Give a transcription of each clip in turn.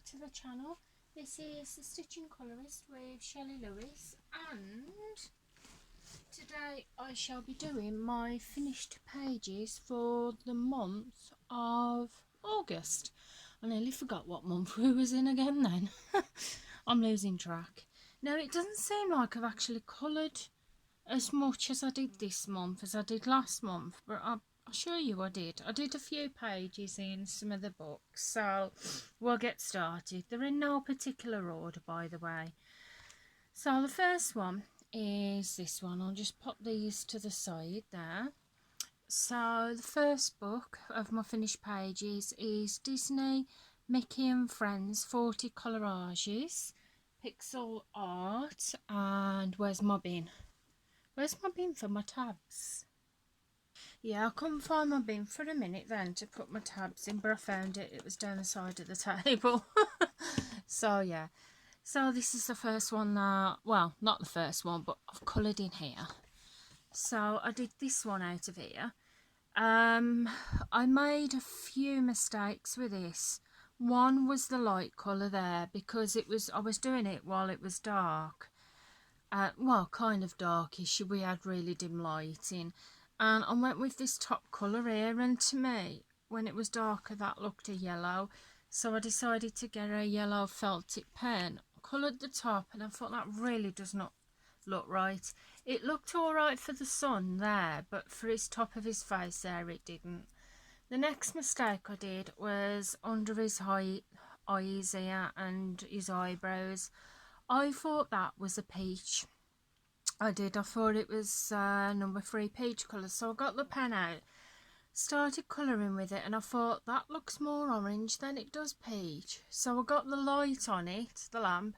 to the channel. This is the Stitching Colourist with Shelley Lewis, and today I shall be doing my finished pages for the month of August. I nearly forgot what month we was in again then. I'm losing track. Now it doesn't seem like I've actually coloured as much as I did this month as I did last month, but I'll show you I did. I did a few pages in some of the books, so we'll get started. They're in no particular order, by the way. So the first one is this one. I'll just pop these to the side there. So the first book of my finished pages is Disney Mickey and Friends 40 Collages, Pixel Art, and where's my bin? Where's my bin for my tabs? Yeah, I couldn't find my bin for a minute then to put my tabs in, but I found it. It was down the side of the table. So yeah. So this is the first one that, well, not the first one, but I've coloured in here. So I did this one out of here. I made a few mistakes with this. One was the light colour there, because I was doing it while it was dark. Well, kind of darkish. We had really dim lighting, and I went with this top colour here, and to me, when it was darker, that looked a yellow, so I decided to get a yellow felt tip pen. I coloured the top, and I thought that really does not look right. It looked alright for the sun there, but for his top of his face there, it didn't. The next mistake I did was under his eyes here and his eyebrows. I thought that was a peach. I thought it was number 3 peach colour. So I got the pen out, started colouring with it, and I thought that looks more orange than it does peach. So I got the light on it, the lamp,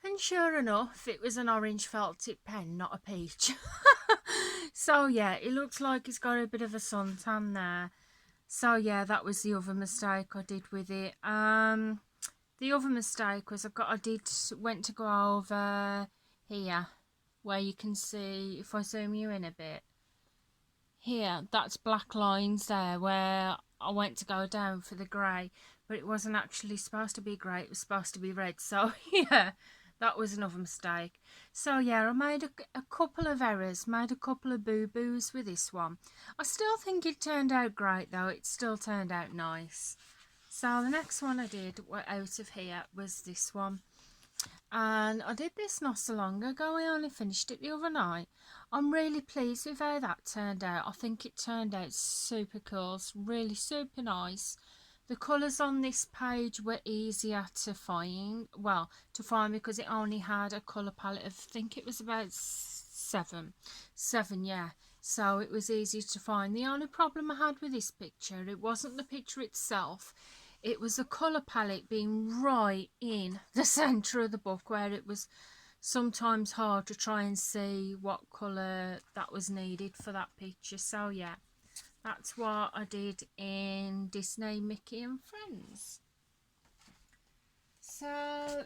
and sure enough, it was an orange felt tip pen, not a peach. So yeah, it looks like it's got a bit of a suntan there. So yeah, that was the other mistake I did with it. The other mistake was went to go over here, where you can see, if I zoom you in a bit, here, that's black lines there, where I went to go down for the grey, but it wasn't actually supposed to be grey, it was supposed to be red. So yeah, that was another mistake. So yeah, I made a couple of errors, made a couple of boo-boos with this one. I still think it turned out great though, it still turned out nice. So the next one I did out of here was this one, and I did this not so long ago. I only finished it the other night. I'm really pleased with how that turned out. I think it turned out super cool. It's really super nice. The colours on this page were easier to find, because it only had a colour palette of, I think it was about seven, yeah. So it was easy to find. The only problem I had with this picture, it wasn't the picture itself, it was the colour palette being right in the centre of the book, where it was sometimes hard to try and see what colour that was needed for that picture. So yeah, that's what I did in Disney Mickey and Friends. So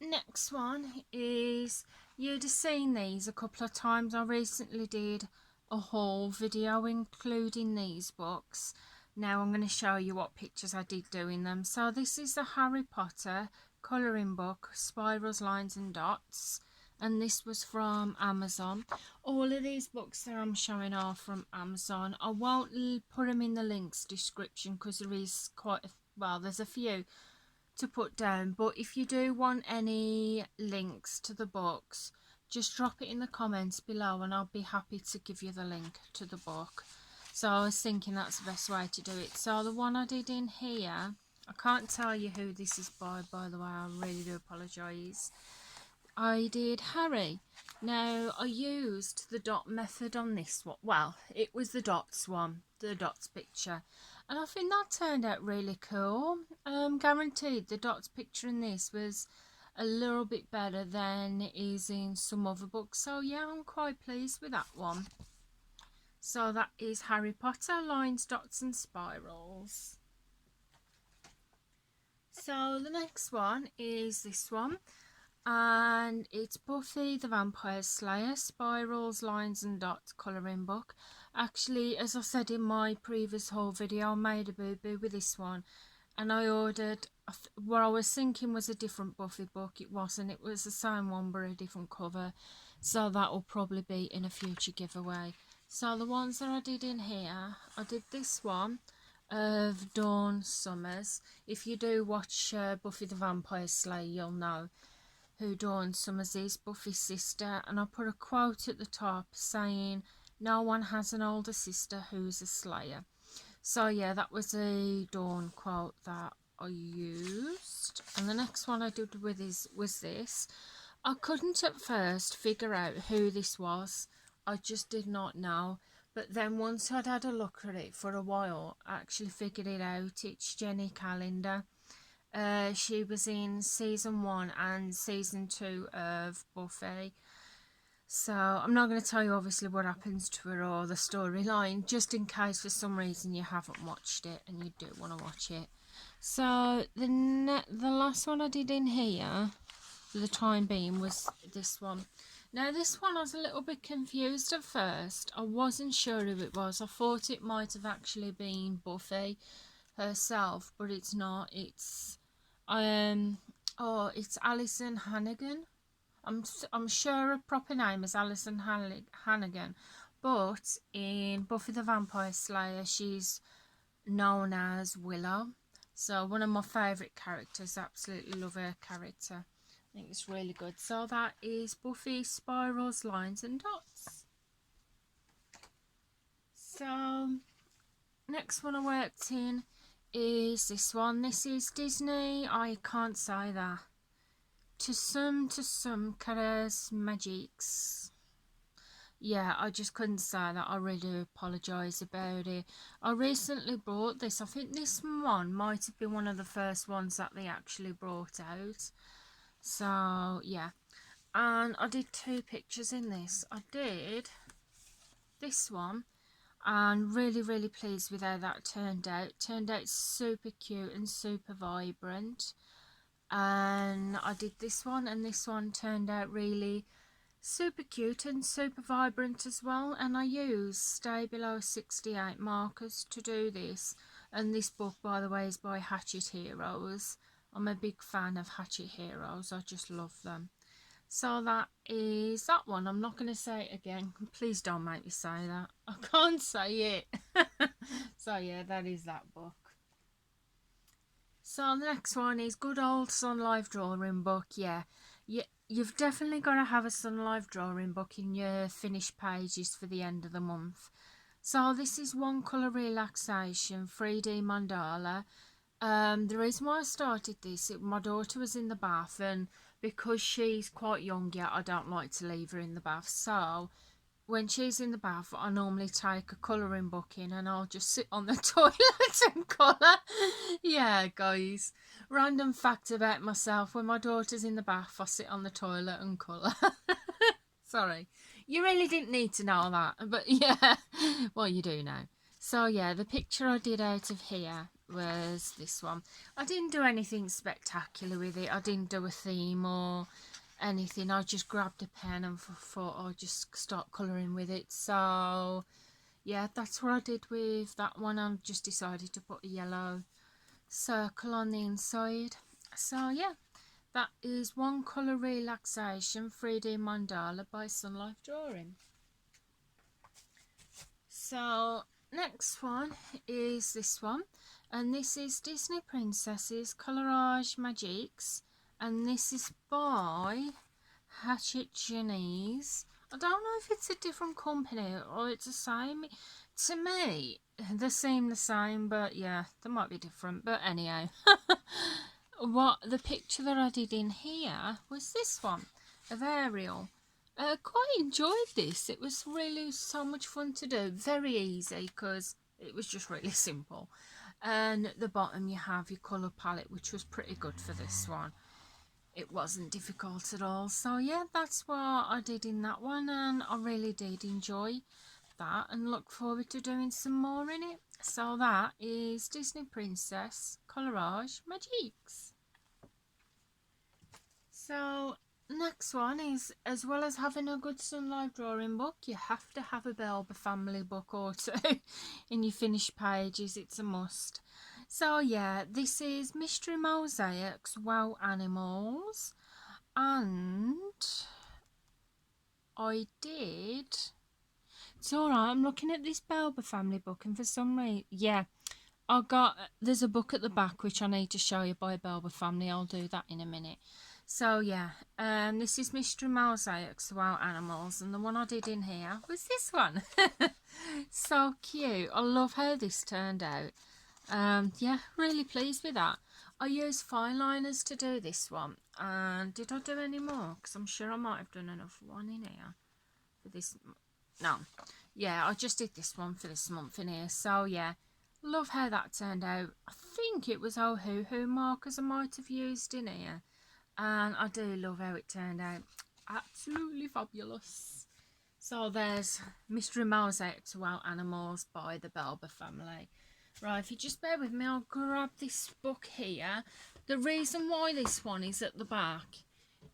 next one is, you'd have seen these a couple of times. I recently did a haul video including these books. Now I'm going to show you what pictures I did doing them. So this is the Harry Potter colouring book, Spirals, Lines and Dots, and this was from Amazon. All of these books that I'm showing are from Amazon. I won't put them in the links description because there is there's a few to put down, but if you do want any links to the books, just drop it in the comments below and I'll be happy to give you the link to the book. So I was thinking that's the best way to do it. So the one I did in here, I can't tell you who this is by the way, I really do apologise. I did Harry. Now I used the dot method on this one. Well, it was the dots one, the dots picture, and I think that turned out really cool. Guaranteed the dots picture in this was a little bit better than is in some other books. So yeah, I'm quite pleased with that one. So that is Harry Potter, Lines, Dots and Spirals. So the next one is this one, and it's Buffy the Vampire Slayer, Spirals, Lines and Dots colouring book. Actually, as I said in my previous haul video, I made a boo-boo with this one. and I ordered what I was thinking was a different Buffy book. It wasn't. It was the same one but a different cover. So that will probably be in a future giveaway. So the ones that I did in here, I did this one of Dawn Summers. If you do watch Buffy the Vampire Slayer, you'll know who Dawn Summers is, Buffy's sister. And I put a quote at the top saying, "No one has an older sister who's a Slayer." So yeah, that was a Dawn quote that I used. And the next one I did with was this. I couldn't at first figure out who this was. I just did not know. But then once I'd had a look at it for a while, I actually figured it out. It's Jenny Calendar. She was in season 1 and season 2 of Buffy. So I'm not going to tell you obviously what happens to her or the storyline, just in case for some reason you haven't watched it and you do want to watch it. So the last one I did in here for the time being was this one. Now this one I was a little bit confused at first. I wasn't sure who it was. I thought it might have actually been Buffy herself, but it's not. It's it's Alison Hannigan. I'm sure her proper name is Alison Hannigan, but in Buffy the Vampire Slayer she's known as Willow. So one of my favourite characters. Absolutely love her character. I think it's really good. So that is Buffy Spirals, Lines and Dots. So next one I worked in is this one. This is Disney. I can't say that. To some Carres Magics. Yeah, I just couldn't say that. I really apologise about it. I recently bought this. I think this one might have been one of the first ones that they actually brought out. So, yeah. And I did 2 pictures in this. I did this one. And really pleased with how that turned out. Turned out super cute and super vibrant. And I did this one, and this one turned out really super cute and super vibrant as well. And I used Stay Below 68 markers to do this. And this book, by the way, is by Hatchet Heroes. I'm a big fan of Hatchet Heroes. I just love them. So that is that one. I'm not going to say it again. Please don't make me say that. I can't say it. So yeah, that is that book. So the next one is good old Sunlife drawing book. Yeah, you've definitely got to have a Sunlife drawing book in your finished pages for the end of the month. So this is One Colour Relaxation 3D Mandala. The reason why I started this, my daughter was in the bath, and because she's quite young yet, I don't like to leave her in the bath. So when she's in the bath, I normally take a colouring book in and I'll just sit on the toilet and colour. Yeah, guys, random fact about myself: when my daughter's in the bath, I sit on the toilet and colour. Sorry, you really didn't need to know that, but yeah, well, you do now. So yeah, the picture I did out of here was this one. I didn't do anything spectacular with it. I didn't do a theme or anything. I just grabbed a pen and thought I'll just start colouring with it. So yeah, that's what I did with that one. I just decided to put a yellow circle on the inside. So yeah, that is One Colour Relaxation 3D Mandala by Sunlife Drawing. So next one is this one, and this is Disney Princesses Colorage Magiques, and this is by Hatchet Genies. I don't know if it's a different company or it's the same. To me, they seem the same, but yeah, they might be different. But anyhow, what the picture that I did in here was this one of Ariel. Quite enjoyed this. It was really so much fun to do. Very easy because it was just really simple. And at the bottom you have your colour palette, which was pretty good for this one. It wasn't difficult at all. So yeah, that's what I did in that one, and I really did enjoy that and look forward to doing some more in it. So that is Disney Princess Colorage Magiques. So next one is, as well as having a good Sunlife drawing book, you have to have a Belba family book or two in your finished pages. It's a must. So yeah, this is Mystery Mosaics, Wow Animals, and I did. It's alright, I'm looking at this Belba family book, and for some reason, yeah, there's a book at the back which I need to show you by Belba family. I'll do that in a minute. So yeah, this is Mystery Mosaics, Wow Animals, and the one I did in here was this one. So cute. I love how this turned out. Yeah, really pleased with that. I used fine liners to do this one, and did I do any more? Because I'm sure I might have done another one in here for this. No, yeah, I just did this one for this month in here. So yeah, love how that turned out. I think it was Ohuhu markers I might have used in here, and I do love how it turned out. Absolutely fabulous. So there's Mystery Mosaics Wild Animals by the Belba family. Right, if you just bear with me, I'll grab this book here. The reason why this one is at the back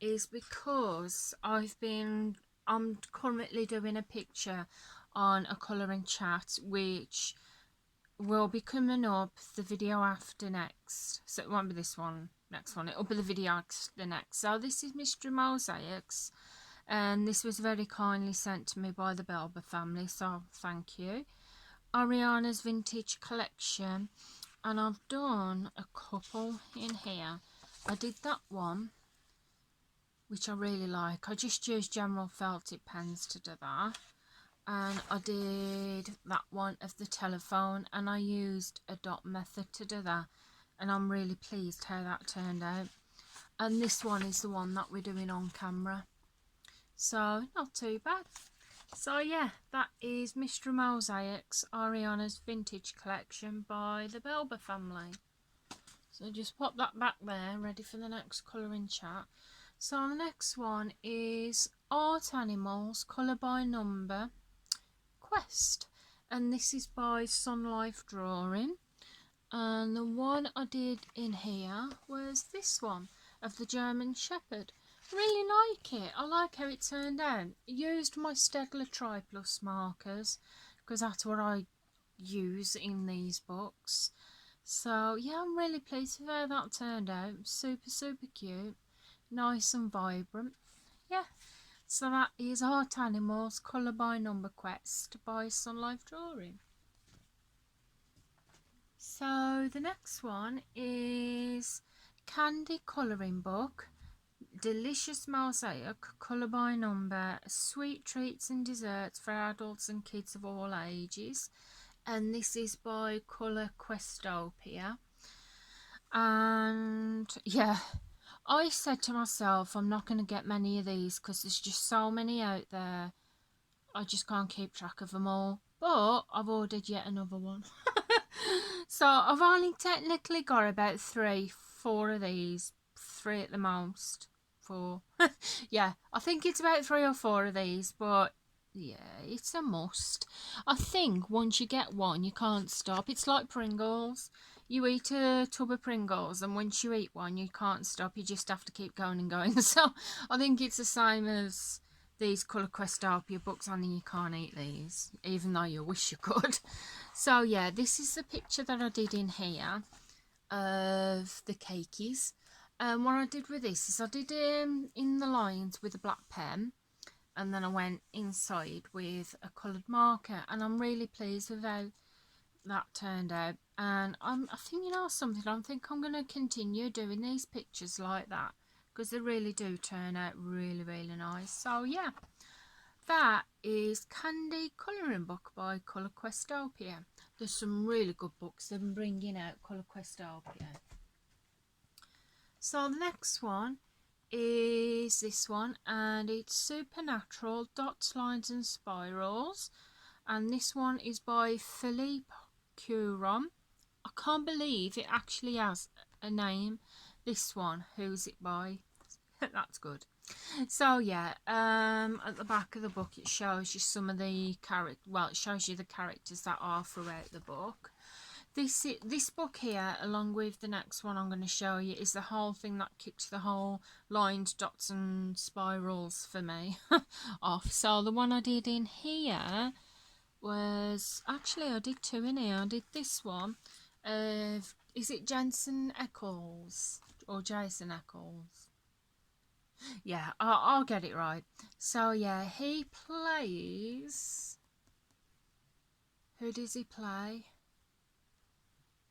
is because I'm currently doing a picture on a colouring chat, which will be coming up the video after next. So it won't be this one, next one. It'll be the video after next. So this is Mystery Mosaics, and this was very kindly sent to me by the Belba family, so thank you. Ariana's Vintage Collection, and I've done a couple in here. I did that one, which I really like. I just used general felt tip pens to do that, and I did that one of the telephone, and I used a dot method to do that, and I'm really pleased how that turned out. And this one is the one that we're doing on camera, so not too bad. So yeah, that is Mystery Mosaics, Ariana's Vintage Collection by the Belba family. So just pop that back there, ready for the next colouring chat. So the next one is Art Animals, Colour by Number, Quest. And this is by Sunlife Drawing. And the one I did in here was this one, of the German Shepherd. Really like it. I like how it turned out. Used my Stegler Tri Plus markers because that's what I use in these books. So yeah, I'm really pleased with how that turned out. Super cute, nice and vibrant. Yeah, so that is Art Animals Colour by Number Quest by Sunlife Drawing. So the next one is Candy Colouring Book, Delicious Mosaic, Colour by Number, Sweet Treats and Desserts for Adults and Kids of all ages. And this is by Colour Questopia. And yeah, I said to myself, I'm not going to get many of these because there's just so many out there. I just can't keep track of them all. But I've ordered yet another one. So I've only technically got about 4 of these. 3 at the most. 4. Yeah, I think it's about 3 or 4 of these, but yeah, it's a must. I think once you get one, you can't stop. It's like Pringles. You eat a tub of Pringles, and once you eat one, you can't stop. You just have to keep going and going. So I think it's the same as these Colour Questopia books, only you can't eat these, even though you wish you could. So yeah, this is the picture that I did in here of the cakeys. What I did with this is I did in the lines with a black pen, and then I went inside with a coloured marker, and I'm really pleased with how that turned out. And I think, you know something, I think I'm going to continue doing these pictures like that because they really do turn out really nice. So yeah, that is Candy Colouring Book by Colour Questopia. There's some really good books they've been bringing out, Colour Questopia. So the next one is this one, and it's Supernatural Dots, Lines and Spirals, and this one is by Philippe Curon. I can't believe it actually has a name, this one. Who's it by? That's good. So yeah, at the back of the book it shows you some of the it shows you the characters that are throughout the book. This book here, along with the next one I'm going to show you, is the whole thing that kicked the whole lines, dots and spirals for me off. So the one I did in here was, actually I did 2 in here. I did this one of Is it Jensen Ackles or Jason Ackles? Yeah, I'll get it right. So yeah, he plays. Who does he play?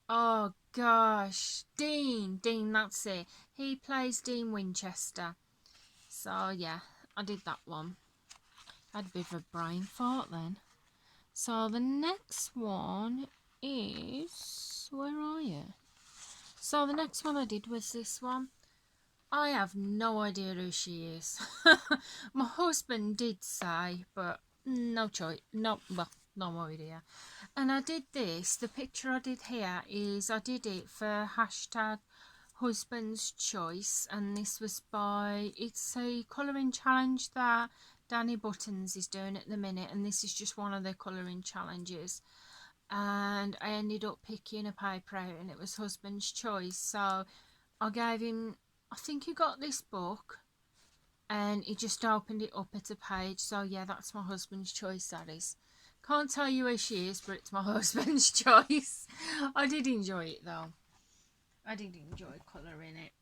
Oh gosh, Dean, that's it. He plays Dean Winchester. So yeah, I did that one. Had a bit of a brain fart then. So the next one is, where are you? So the next one I did was this one. I have no idea who she is. My husband did say, but no choice. No, well, no idea. And I did this. The picture I did here is I did it for hashtag husband's choice, and this was by, it's a colouring challenge that Danny Buttons is doing at the minute, and this is just one of the colouring challenges. And I ended up picking a paper out, and it was husband's choice. So I gave him, I think he got this book and he just opened it up at a page. So yeah, that's my husband's choice, that is. Can't tell you who she is, but it's my husband's choice. I did enjoy it though. I did enjoy colouring it.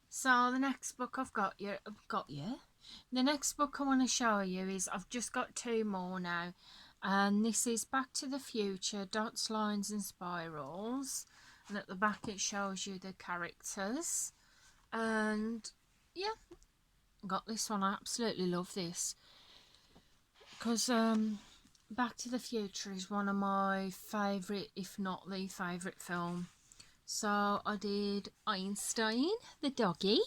So the next book I've got you. The next book I want to show you is, I've just got two more now. And this is Back to the Future, Dots, Lines and Spirals. And at the back it shows you the characters. And yeah, got this one. I absolutely love this. Because Back to the Future is one of my favourite, if not the favourite film. So I did Einstein, the doggy.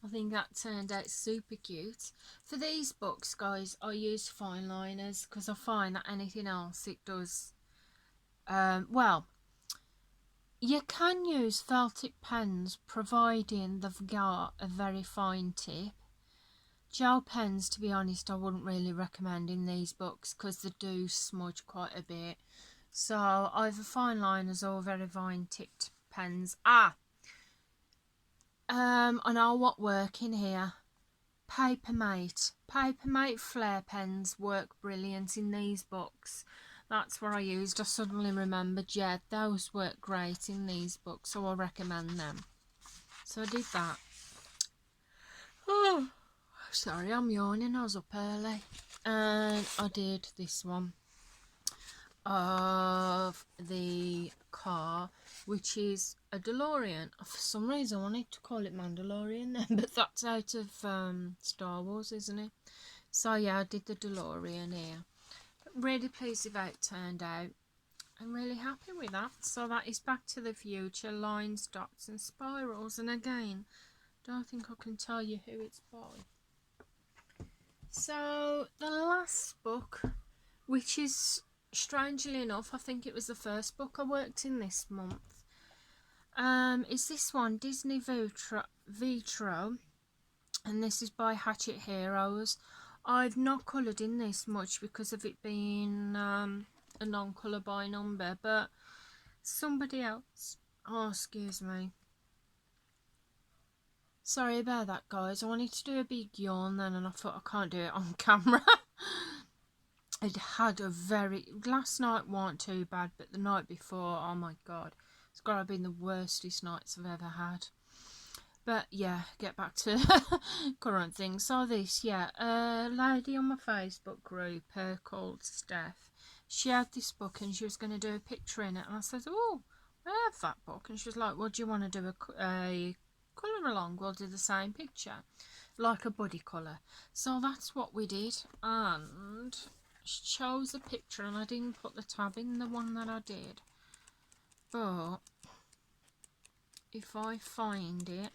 I think that turned out super cute. For these books, guys, I use fine liners because I find that anything else it does. Well, you can use felt tip pens providing they've got a very fine tip. Gel pens, to be honest, I wouldn't really recommend in these books because they do smudge quite a bit. So either fine liners or very fine tipped pens. I know what work in here. Papermate flare pens work brilliant in these books. That's what I used. I suddenly remembered, yeah, those work great in these books, so I recommend them. So I did that. Oh, sorry, I'm yawning. I was up early. And I did this one of the car, which is a DeLorean. For some reason I wanted to call it Mandalorian then, but that's out of Star Wars, isn't it? So yeah, I did the DeLorean here. Really pleased with how it turned out. I'm really happy with that. So that is Back to the Future, Lines, Dots and Spirals. And again, don't think I can tell you who it's by. So the last book, which is, strangely enough, I think it was the first book I worked in this month, is this one, Disney Vitro, and this is by Hatchet Heroes. I've not coloured in this much because of it being a non-colour by number, but somebody else, oh excuse me, sorry about that guys, I wanted to do a big yawn then and I thought I can't do it on camera. It had a very, last night wasn't too bad, but the night before, oh my god, it's got to have been the worstest nights I've ever had. But yeah, get back to current things. So this, yeah, a lady on my Facebook group called Steph, she had this book and she was going to do a picture in it, and I said, oh, I have that book, and she was like, well, do you want to do a colour along? We'll do the same picture, like a buddy colour. So that's what we did, and she chose a picture, and I didn't put the tab in the one that I did, but if I find it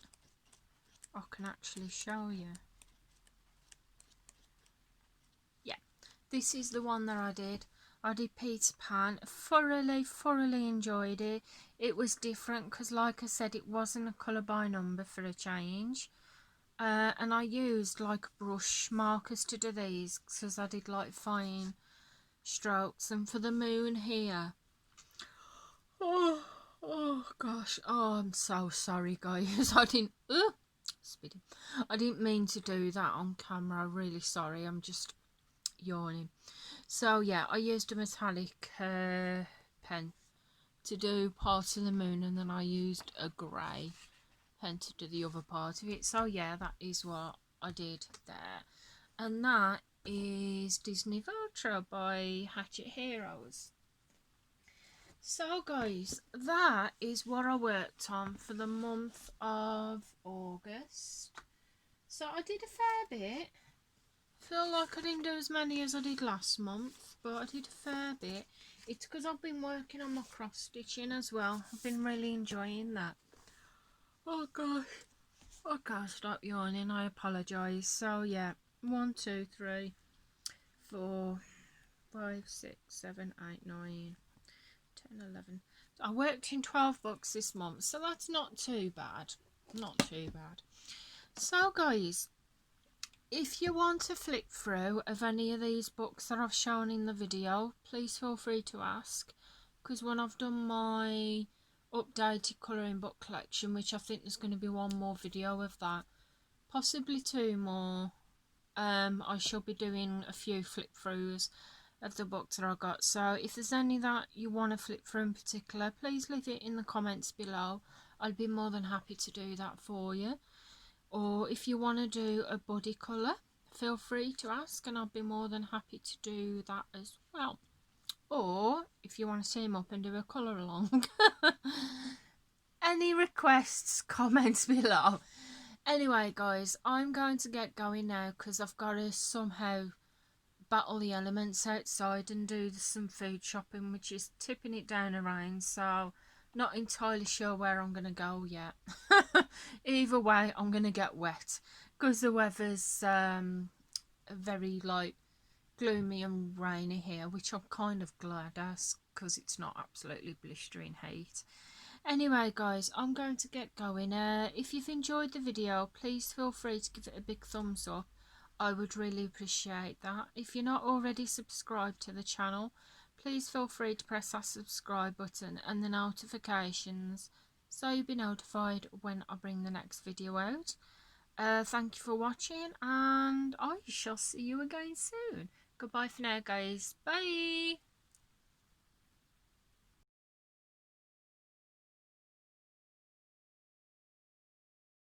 I can actually show you. Yeah, this is the one that I did. I did Peter Pan. Thoroughly enjoyed it. It was different because, like I said, it wasn't a colour by number for a change. And I used like brush markers to do these because I did like fine strokes. And for the moon here, oh gosh, oh I'm so sorry guys. I didn't mean to do that on camera. Really sorry, I'm just yawning. So yeah, I used a metallic pen, to do part of the moon, and then I used a grey pen to do the other part of it. So yeah, that is what I did there. And that is Disney Vulture by Hatchet Heroes. So guys, that is what I worked on for the month of August. So I did a fair bit. Feel like I didn't do as many as I did last month, but I did a fair bit. It's because I've been working on my cross stitching as well. I've been really enjoying that. Oh gosh, I can't stop yawning, I apologise. So yeah, 1, 2, 3, 4, 5, 6, 7, 8, 9, 10, 11. I worked in 12 books this month, so that's not too bad. Not too bad. So guys, if you want to flip through of any of these books that I've shown in the video, please feel free to ask, because when I've done my updated colouring book collection, which I think there's going to be one more video of that, possibly 2 more, I shall be doing a few flip throughs of the books that I got. So if there's any that you want to flip through in particular, please leave it in the comments below. I'll be more than happy to do that for you. Or if you want to do a body colour, feel free to ask and I'll be more than happy to do that as well. Or if you want to team up and do a colour along. Any requests, comments below. Anyway guys, I'm going to get going now because I've got to somehow battle the elements outside and do some food shopping, which is tipping it down a rain, so not entirely sure where I'm going to go yet. Either way, I'm going to get wet because the weather's very like gloomy and rainy here, which I'm kind of glad as, because it's not absolutely blistering heat. Anyway guys, I'm going to get going. If you've enjoyed the video, please feel free to give it a big thumbs up. I would really appreciate that. If you're not already subscribed to the channel, please feel free to press that subscribe button and the notifications so you'll be notified when I bring the next video out. Thank you for watching and I shall see you again soon. Goodbye for now guys. Bye.